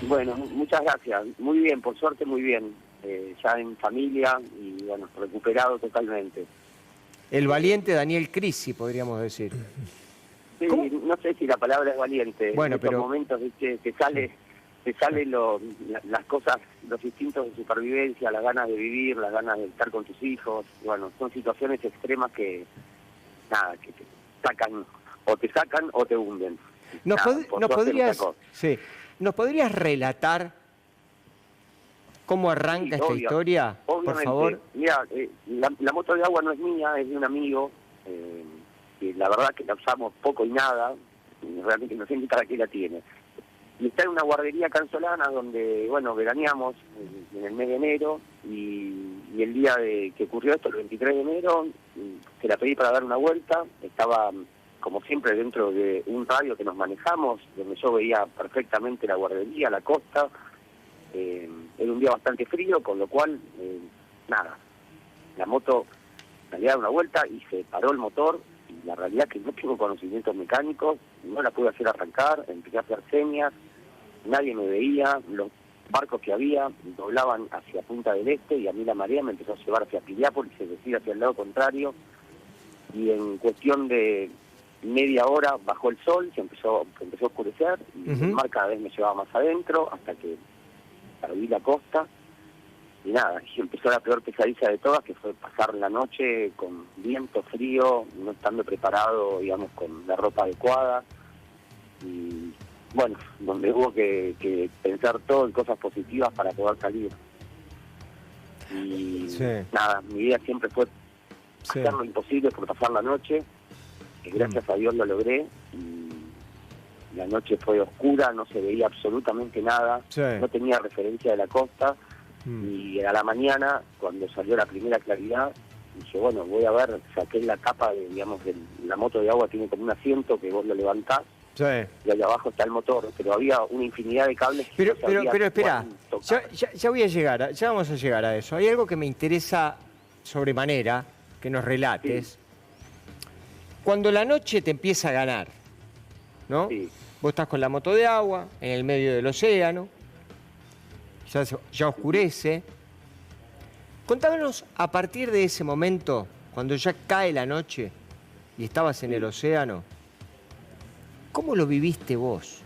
Bueno, muchas gracias. Muy bien, por suerte muy bien. Ya en familia y bueno, recuperado totalmente. El Eh, valiente Daniel Crisi, podríamos decir. sí, ¿Cómo? no sé si la palabra es valiente. En Bueno, estos pero momentos, ¿viste? Te sale las cosas, los instintos de supervivencia, las ganas de vivir, las ganas de estar con tus hijos. Y bueno, son situaciones extremas que, nada, que te sacan o te hunden. Nada, por nos suerte me podrías, sacó. sí, ¿nos podrías relatar cómo Sí, arranca esta obvio, historia, por obviamente. favor? Mira, la moto de agua no es mía, es de un amigo, que la verdad que la usamos poco y nada, y realmente no sé ni para qué la tiene. Y está en una guardería acá en Solana, donde, bueno, veraneamos en el mes de enero, y el día que ocurrió esto, el 23 de enero, se la pedí para dar una vuelta, estaba, como siempre, dentro de un radio que nos manejamos, donde yo veía perfectamente la guardería, la costa. Era un día bastante frío, con lo cual, nada, la moto salía a dar una vuelta y se paró el motor, y la realidad es que no tengo conocimientos mecánicos, no la pude hacer arrancar, empecé a hacer señas, nadie me veía, los barcos que había doblaban hacia Punta del Este y a mí la marea me empezó a llevar hacia Piriápolis, es decir, hacia el lado contrario, y en cuestión de media hora bajó el sol, se empezó a oscurecer y el mar cada vez me llevaba más adentro hasta que perdí la costa. Y nada, y empezó la peor pesadilla de todas, que fue pasar la noche con viento frío, no estando preparado, digamos, con la ropa adecuada. Y bueno, donde hubo que pensar todo en cosas positivas para poder salir. Y Sí, nada, mi idea siempre fue sí. hacer lo imposible por pasar la noche, que gracias a Dios lo logré. Y la noche fue oscura, no se veía absolutamente nada, Sí. no tenía referencia de la costa. Y a la mañana, cuando salió la primera claridad, dije, bueno, voy a ver, saqué la tapa, digamos, la moto de agua tiene como un asiento que vos lo levantás, Sí. y ahí abajo está el motor, pero había una infinidad de cables que no sabía Pero espera, cuál tocar. ya voy a llegar, ya vamos a llegar a eso. Hay algo que me interesa sobremanera, que nos Sí, relates. Cuando la noche te empieza a ganar, ¿no? sí, Vos estás con la moto de agua, en el medio del océano, ya oscurece. Contámonos a partir de ese momento, cuando ya cae la noche y estabas en el sí. océano, ¿cómo lo viviste vos?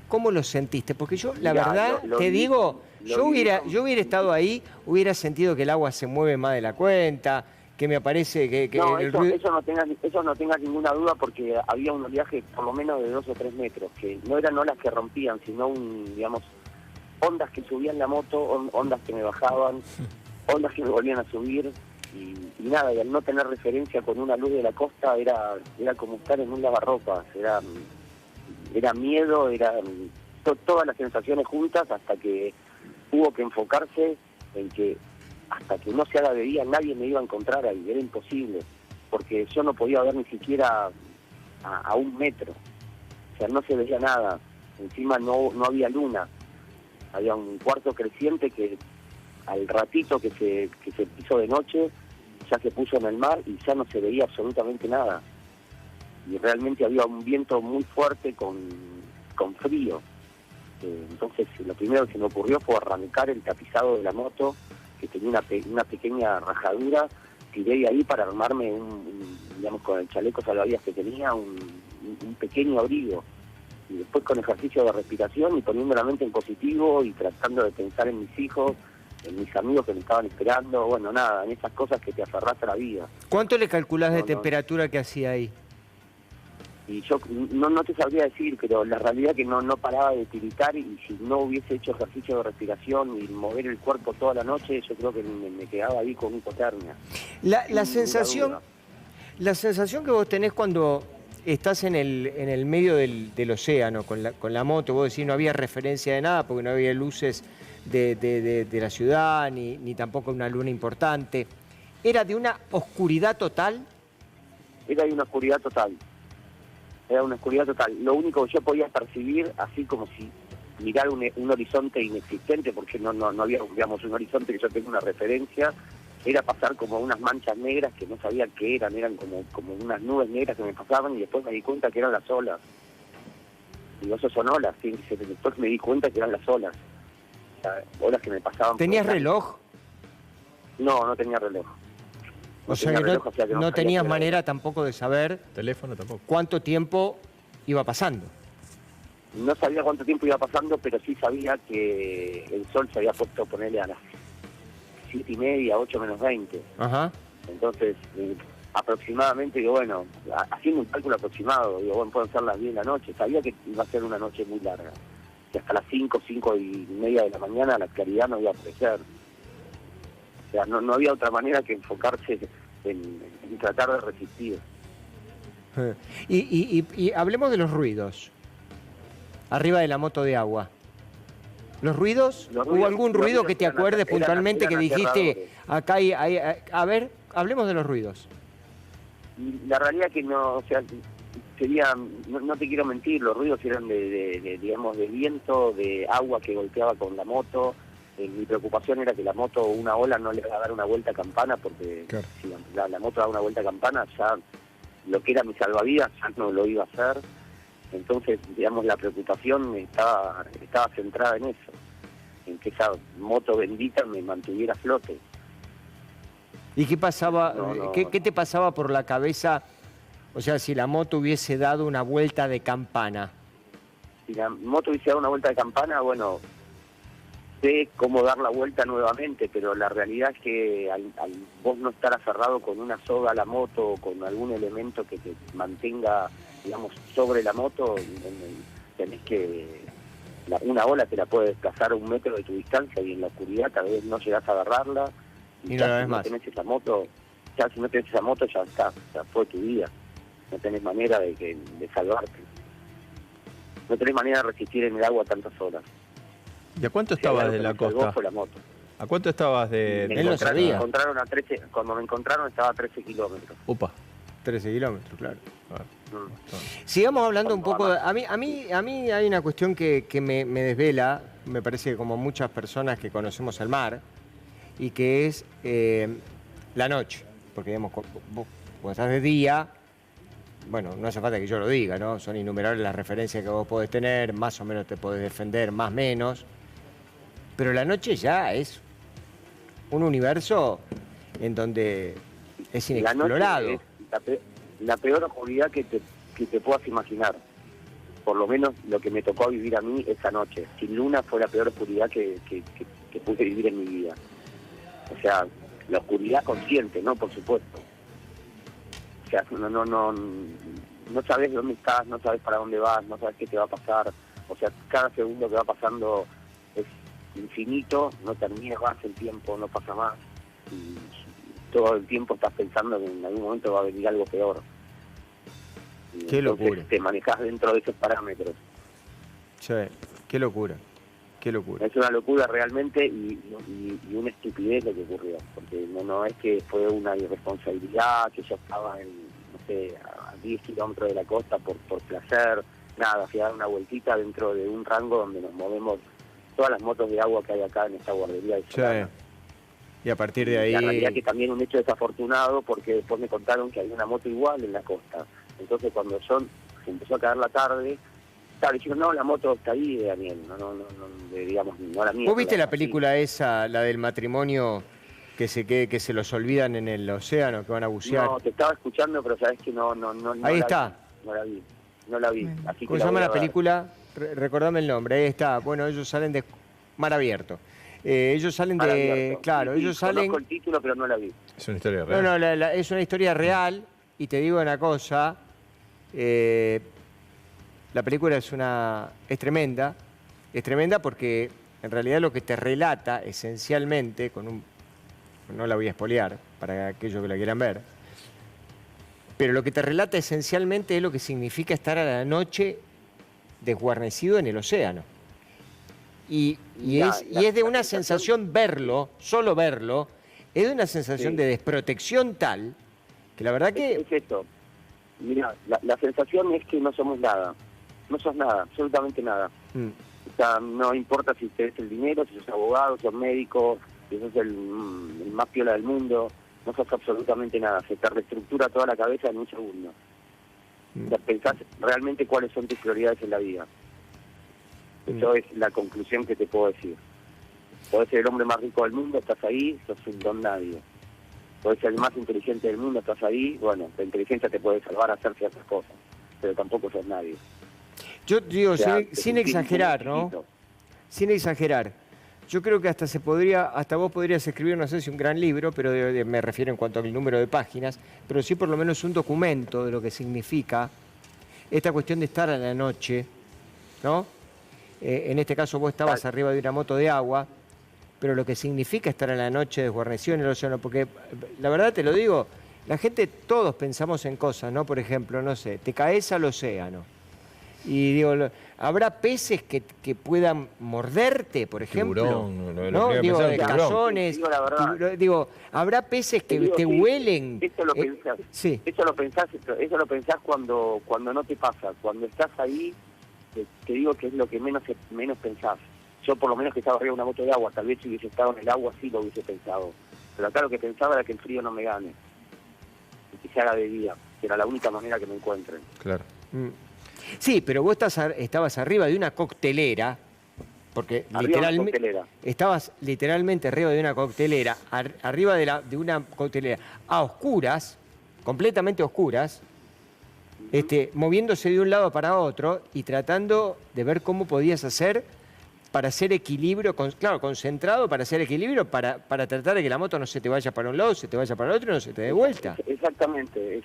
¿Cómo lo sentiste? Porque yo, la Mirá, verdad, lo te viví digo, lo viví yo hubiera estado ahí, hubiera sentido que el agua se mueve más de la cuenta, que me parece que No, el ruido... eso no tengas ninguna duda, porque había un oleaje por lo menos de 2 o 3 metros, que no eran olas que rompían, sino digamos, ondas que subían la moto, ondas que me bajaban, ondas que me volvían a subir, y nada, y al no tener referencia con una luz de la costa era como estar en un lavarropas, era miedo, todas las sensaciones juntas, hasta que hubo que enfocarse en que hasta que no se haga de día nadie me iba a encontrar ahí, era imposible, porque yo no podía ver ni siquiera a 1 metro, o sea, no se veía nada, encima no había luna, había un cuarto creciente que al ratito que se pisó de noche ya se puso en el mar y ya no se veía absolutamente nada, y realmente había un viento muy fuerte con frío. Entonces lo primero que se me ocurrió fue arrancar el tapizado de la moto, que tenía una pequeña rajadura, tiré de ahí para armarme digamos, con el chaleco salvavidas que tenía, un pequeño abrigo. Y después con ejercicio de respiración y poniendo la mente en positivo y tratando de pensar en mis hijos, en mis amigos que me estaban esperando, bueno, nada, en esas cosas que te aferrás a la vida. ¿Cuánto le calculás de No, no. temperatura que hacía ahí? Y yo no te sabría decir, pero la realidad es que no paraba de tiritar, y si no hubiese hecho ejercicio de respiración y mover el cuerpo toda la noche, yo creo que me quedaba ahí con hipotermia. La Sin ninguna sensación, duda. la sensación que vos tenés cuando estás en el medio del océano con la moto, vos decís no había referencia de nada porque no había luces de la ciudad, ni tampoco una luna importante. ¿Era de una oscuridad total? Era una oscuridad total. Era una oscuridad total. Lo único que yo podía percibir, así como si mirar un horizonte inexistente, porque no había, digamos, un horizonte que yo tenga una referencia, era pasar como unas manchas negras que no sabía qué eran como unas nubes negras que me pasaban, y después me di cuenta que eran las olas. Digo, eso son olas. ¿Sí? Después me di cuenta que eran las olas. O sea, olas que me pasaban. ¿Tenías reloj? No, no tenía reloj. O sea que reloj, o sea que no sabía tenías qué hora manera era. tampoco de saber Teléfono tampoco. cuánto tiempo iba pasando. No sabía cuánto tiempo iba pasando, pero sí sabía que el sol se había puesto a ponerle a las 7:30, 8 menos 20. Ajá. Entonces, aproximadamente, digo, bueno, haciendo un cálculo aproximado, digo, bueno, pueden ser las 10 de la noche. Sabía que iba a ser una noche muy larga. Que hasta las 5:30 de la mañana la claridad no iba a aparecer. O sea, no había otra manera que enfocarse en tratar de resistir. Y hablemos de los ruidos. Arriba de la moto de agua. ¿Los ruidos? ¿Hubo algún ruido que te acuerdes puntualmente que dijiste, acá hay... A ver, hablemos de los ruidos. Y la realidad es que no, o sea, sería, no te quiero mentir, los ruidos eran digamos, de viento, de agua que golpeaba con la moto. Mi preocupación era que la moto, una ola, no le va a dar una vuelta a campana, porque claro, si la moto da una vuelta a campana, ya lo que era mi salvavidas ya no lo iba a hacer. Entonces, digamos, la preocupación estaba centrada en eso, en que esa moto bendita me mantuviera a flote. ¿Y qué pasaba? No. ¿Qué te pasaba por la cabeza? O sea, si la moto hubiese dado una vuelta de campana. Si la moto hubiese dado una vuelta de campana, bueno, sé cómo dar la vuelta nuevamente, pero la realidad es que al vos no estar aferrado con una soga a la moto o con algún elemento que te mantenga, digamos, sobre la moto, tenés que... una ola te la puede desplazar a 1 metro de tu distancia y en la oscuridad tal vez no llegás a agarrarla. Y no la ves si más. no tenés esa moto, ya si no tenés esa moto ya está, ya fue tu vida. No tenés manera de salvarte. No tenés manera de resistir en el agua tantas horas. ¿Y a cuánto Si hay estabas algo de que la me salvó costa? fue la moto. ¿A cuánto estabas de Él lo sabía. Me encontraron a 13, cuando me encontraron estaba a 13 kilómetros. Upa. 13 kilómetros, claro. Mm. Sigamos hablando un poco... A mí hay una cuestión que me desvela, me parece que como muchas personas que conocemos el mar, y que es la noche. Porque, digamos, vos cuando estás de día, bueno, no hace falta que yo lo diga, ¿no? Son innumerables las referencias que vos podés tener, más o menos te podés defender, más o menos. Pero la noche ya es un universo en donde es inexplorado. La noche es la peor oscuridad que te puedas imaginar. Por lo menos lo que me tocó vivir a mí esa noche. Sin luna fue la peor oscuridad que pude vivir en mi vida. O sea, la oscuridad consciente, ¿no? Por supuesto. O sea, no sabes dónde estás, no sabes para dónde vas, no sabes qué te va a pasar. O sea, cada segundo que va pasando es infinito, no termina más el tiempo, no pasa más. Y todo el tiempo estás pensando que en algún momento va a venir algo peor. Y Qué entonces locura. te manejás dentro de esos parámetros. Sí, qué locura, qué locura. Es una locura realmente y una estupidez lo que ocurrió, porque no es que fue una irresponsabilidad, que yo estaba no sé, a 10 kilómetros de la costa por placer, nada, fui a dar una vueltita dentro de un rango donde nos movemos todas las motos de agua que hay acá en esta guardería de Sí. Solana. Y a partir de ahí... La realidad que también un hecho desafortunado, porque después me contaron que había una moto igual en la costa. Entonces cuando se empezó a caer la tarde, claro, dijeron, no, la moto está ahí, Daniel, digamos, no la mía. ¿Vos viste la así. película esa, la del matrimonio que se los olvidan en el océano, que van a bucear? No, te estaba escuchando, pero sabes que no Ahí la está. vi, no la vi. Así que ¿Cómo se llama voy a la ver. película? Recordame el nombre, ahí está. Bueno, ellos salen de mar abierto. Ellos salen Mar de... abierto. Claro, Sí, ellos salen... Conozco el título, pero no la vi. Es una historia No, real. no, es una historia real y te digo una cosa, la película es tremenda porque en realidad lo que te relata esencialmente, no la voy a espolear para aquellos que la quieran ver, pero lo que te relata esencialmente es lo que significa estar a la noche desguarnecido en el océano. Y es de una sensación verlo, solo verlo, es de una sensación Sí. de desprotección tal que la verdad que... Es esto. Mira, la sensación es que no somos nada. No sos nada, absolutamente nada. Mm, O sea, no importa si tenés el dinero, si sos abogado, si sos médico, si sos el más piola del mundo, no sos absolutamente nada. Se te reestructura toda la cabeza en un segundo. O sea, pensás realmente cuáles son tus prioridades en la vida. Eso es la conclusión que te puedo decir. Podés ser el hombre más rico del mundo, estás ahí, sos un don nadie. Podés ser el más inteligente del mundo, estás ahí, bueno, la inteligencia te puede salvar a hacer ciertas cosas, pero tampoco sos nadie. Yo digo, O sea, sin te exagerar, sentís muy ¿no? chiquito. Sin exagerar. Yo creo que hasta vos podrías escribir, no sé si un gran libro, pero me refiero en cuanto al número de páginas, pero sí por lo menos un documento de lo que significa esta cuestión de estar a la noche, ¿no? En este caso vos estabas arriba de una moto de agua, pero lo que significa estar a la noche desguarnecido en el océano, porque la verdad te lo digo, la gente, todos pensamos en cosas, ¿no? Por ejemplo, no sé, te caes al océano y digo, ¿habrá peces que puedan morderte, por ejemplo? Tiburón, ¿No? Digo, de cazones, Digo la verdad. digo, ¿habrá peces que Digo, te sí, huelen? Eso lo pensás. Sí. Eso lo pensás cuando no te pasa. Cuando estás ahí, te digo que es lo que menos pensás. Yo por lo menos que estaba arriba de una moto de agua, tal vez si hubiese estado en el agua sí lo hubiese pensado. Pero acá lo que pensaba era que el frío no me gane. Y que se haga de día, que era la única manera que me encuentren. Claro. Sí, pero vos estabas arriba de una coctelera, porque Arriba de una coctelera. estabas literalmente arriba de una coctelera, arriba de una coctelera, a oscuras, completamente oscuras, moviéndose de un lado para otro y tratando de ver cómo podías hacer para hacer equilibrio, claro, concentrado para hacer equilibrio, para tratar de que la moto no se te vaya para un lado, se te vaya para el otro y no se te dé vuelta. Exactamente.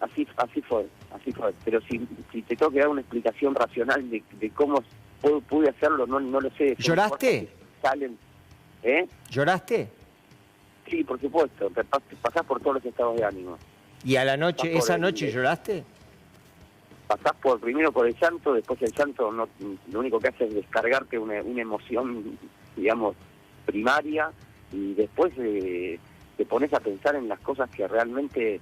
Así fue. Pero si te tengo que dar una explicación racional de cómo pude hacerlo, no lo sé. ¿Lloraste? Salen. ¿Lloraste? Sí, por supuesto. Pasás por todos los estados de ánimo. ¿Y a la noche, Pasás por esa el- noche lloraste? Pasás primero por el llanto, después el llanto lo único que hace es descargarte una emoción, digamos, primaria, y después te pones a pensar en las cosas que realmente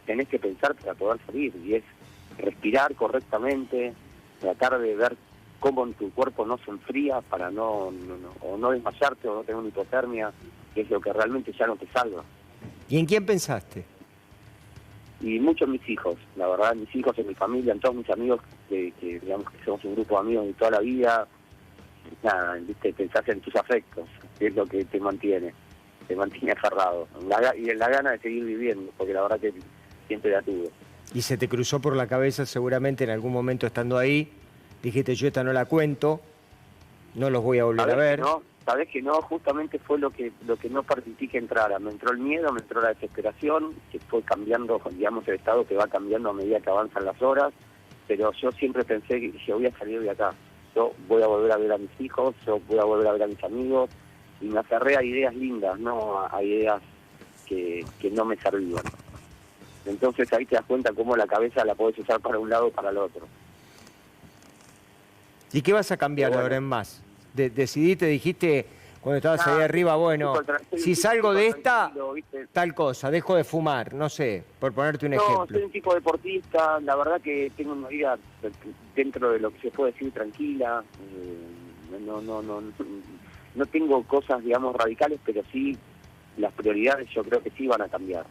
tenés que pensar para poder salir, y es respirar correctamente, tratar de ver cómo en tu cuerpo no se enfría para no desmayarte o no tener una hipotermia, que es lo que realmente ya no te salva. ¿Y en quién pensaste? Y muchos mis hijos, la verdad, mis hijos, en mi familia, en todos mis amigos, que digamos que somos un grupo de amigos de toda la vida, nada, ¿viste? Pensás en tus afectos, que es lo que te mantiene aferrado, y en la gana de seguir viviendo, porque la verdad que siempre la tuve. Y se te cruzó por la cabeza seguramente en algún momento estando ahí, dijiste yo esta no la cuento, no los voy a volver a ver. Sabés que no, justamente fue lo que no permití que entrara. Me entró el miedo, me entró la desesperación, que fue cambiando, digamos, el estado que va cambiando a medida que avanzan las horas, pero yo siempre pensé que yo voy a salir de acá. Yo voy a volver a ver a mis hijos, yo voy a volver a ver a mis amigos, y me aferré a ideas lindas, no a ideas que no me servían. Entonces ahí te das cuenta cómo la cabeza la podés usar para un lado o para el otro. ¿Y qué vas a cambiar Bueno. ahora en más? Decidiste, dijiste cuando estabas ahí arriba, bueno, estoy si salgo de esta, tranquilo, ¿viste? tal cosa, dejo de fumar, no sé, por ponerte un No, ejemplo. soy un tipo deportista, la verdad que tengo una vida dentro de lo que se puede decir tranquila, no tengo cosas, digamos, radicales, pero sí las prioridades yo creo que sí van a cambiar.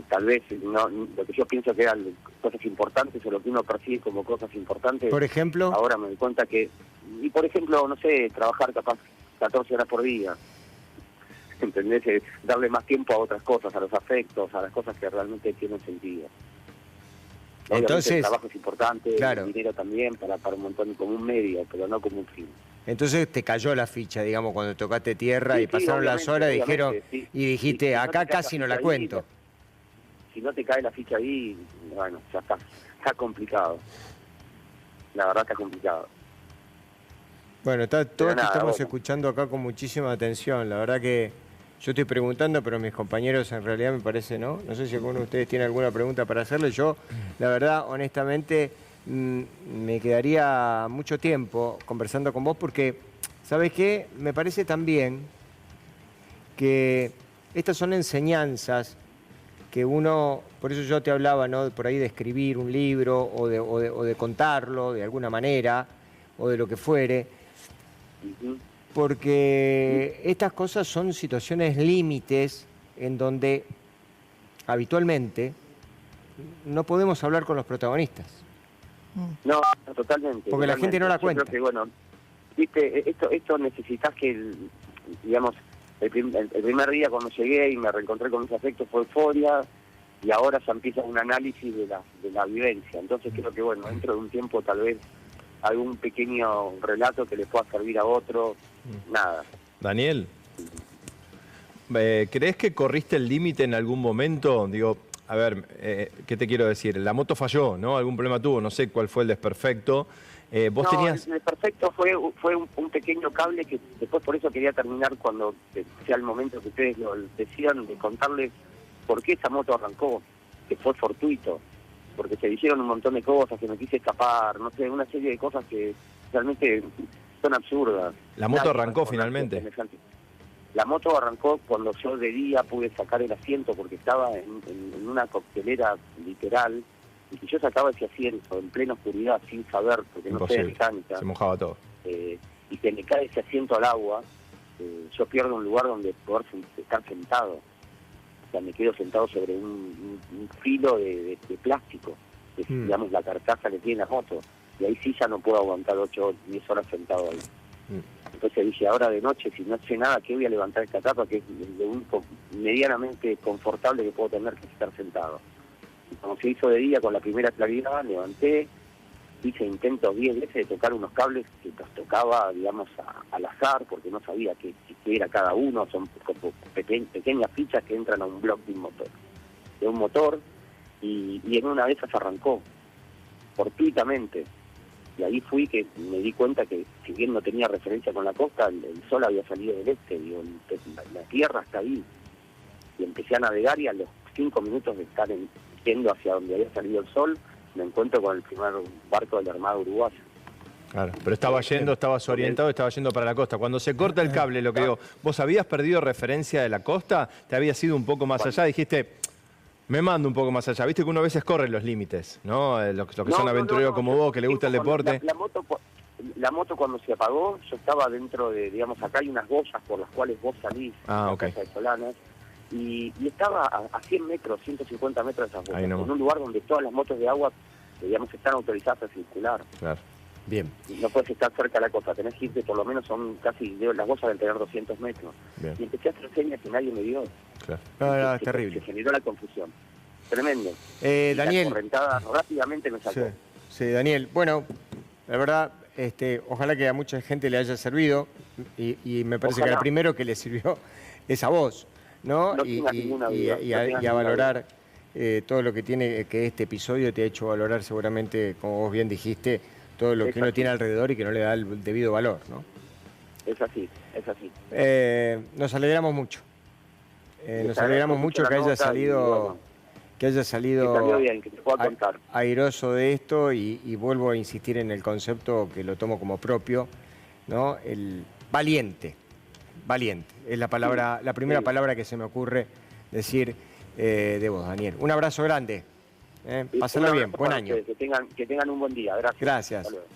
Tal vez lo que yo pienso que eran cosas importantes o lo que uno percibe como cosas importantes, Por ejemplo, ahora me doy cuenta que, y por ejemplo, no sé, trabajar capaz 14 horas por día, ¿entendés? Darle más tiempo a otras cosas, a los afectos, a las cosas que realmente tienen sentido. Obviamente Entonces, el trabajo es importante, claro. el dinero también, para un montón, como un medio, pero no como un fin. entonces te cayó la ficha, digamos, cuando tocaste tierra Sí, y pasaron las obviamente, horas, obviamente, dijeron, sí. y dijiste, Sí, si no acá te cae casi la no la ficha ahí, cuento. Si no te cae la ficha ahí, bueno, ya está complicado. La verdad está complicado. Bueno, todos te nada, estamos bueno. escuchando acá con muchísima atención. La verdad que yo estoy preguntando, pero mis compañeros en realidad me parece, ¿no? No sé si alguno de ustedes tiene alguna pregunta para hacerle. Yo, la verdad, honestamente, me quedaría mucho tiempo conversando con vos porque, ¿sabes qué? Me parece también que estas son enseñanzas que uno, por eso yo te hablaba, ¿no? Por ahí de escribir un libro o de contarlo de alguna manera o de lo que fuere. Ujú. Porque estas cosas son situaciones límites en donde habitualmente no podemos hablar con los protagonistas. No, totalmente. Porque la gente no la Yo cuenta. creo que, bueno, viste, esto necesitas que, digamos, el primer día cuando llegué y me reencontré con mis afectos fue euforia, y ahora ya empieza un análisis de la vivencia. Entonces creo que, bueno, dentro de un tiempo tal vez algún pequeño relato que le pueda servir a otro, nada. Daniel, ¿crees que corriste el límite en algún momento? Digo, a ver, ¿qué te quiero decir? La moto falló, ¿no? Algún problema tuvo, no sé cuál fue el desperfecto. Vos No, tenías... el perfecto fue un pequeño cable que después por eso quería terminar cuando sea el momento que ustedes lo decían, de contarles por qué esa moto arrancó, que fue fortuito, porque se dijeron un montón de cosas, que me quise escapar, no sé, una serie de cosas que realmente son absurdas. La moto Nadie arrancó puede finalmente. semejante. La moto arrancó cuando yo de día pude sacar el asiento porque estaba en una coctelera literal, y si yo sacaba ese asiento en plena oscuridad sin saber, porque no sé de Imposible, mecánica, se mojaba todo. y que me cae ese asiento al agua, yo pierdo un lugar donde poder estar sentado. O sea, me quedo sentado sobre un filo de plástico, que es, digamos, la carcasa que tiene la moto, y ahí sí ya no puedo aguantar 8 o 10 horas sentado ahí. Entonces dije, ahora de noche, si no sé nada, ¿qué voy a levantar esta tapa? Que es lo único medianamente confortable que puedo tener, que es estar sentado. Y como se hizo de día, con la primera claridad, levanté, hice intentos 10 veces de tocar unos cables que los tocaba, digamos, al azar, porque no sabía qué era cada uno. Son como pequeñas fichas que entran a un bloque de un motor, y en una de esas arrancó, fortuitamente. Y ahí fui que me di cuenta que, si bien no tenía referencia con la costa, el sol había salido del este, digo, la tierra está ahí. Y empecé a navegar, y a los 5 minutos de estar yendo hacia donde había salido el sol, me encuentro con el primer barco de la Armada Uruguaya. Claro, pero estabas orientado, estaba yendo para la costa. Cuando se corta el cable, lo que digo, ¿vos habías perdido referencia de la costa? ¿Te habías ido un poco más allá? Dijiste, me mando un poco más allá. Viste que uno a veces corre los límites, ¿no? Los que son aventureros como vos, que le gusta el deporte. La moto cuando se apagó, yo estaba dentro de, digamos, acá hay unas boyas por las cuales vos salís a la casa de Solanas, y estaba a 100 metros, 150 metros de esas boyas, en un lugar donde todas las motos de agua, digamos, están autorizadas a circular. Claro. Bien. No puedes estar cerca de la costa, tenés que irte, por lo menos son casi, las bolsas deben tener 200 metros. Bien. Y empecé a hacer señas y nadie me dio. Claro. No, es terrible. Se generó la confusión. Tremendo. Daniel. La correntada rápidamente me sacó. Sí, Daniel. Bueno, la verdad, ojalá que a mucha gente le haya servido, y me parece que el primero que le sirvió es a vos, ¿no? Y a valorar todo lo que tiene, que este episodio te ha hecho valorar seguramente, como vos bien dijiste, todo lo que uno tiene alrededor y que no le da el debido valor, ¿no? Es así, es así. Nos alegramos mucho. Nos alegramos mucho que haya salido... Que haya salido bien, que te pueda contar. Airoso de esto, y vuelvo a insistir en el concepto que lo tomo como propio, ¿no? El valiente. Valiente. Es la palabra, la primera palabra que se me ocurre decir de vos, Daniel. Un abrazo grande. Pásalo bien. Buen año. Que tengan un buen día. Gracias. Gracias. Hasta luego.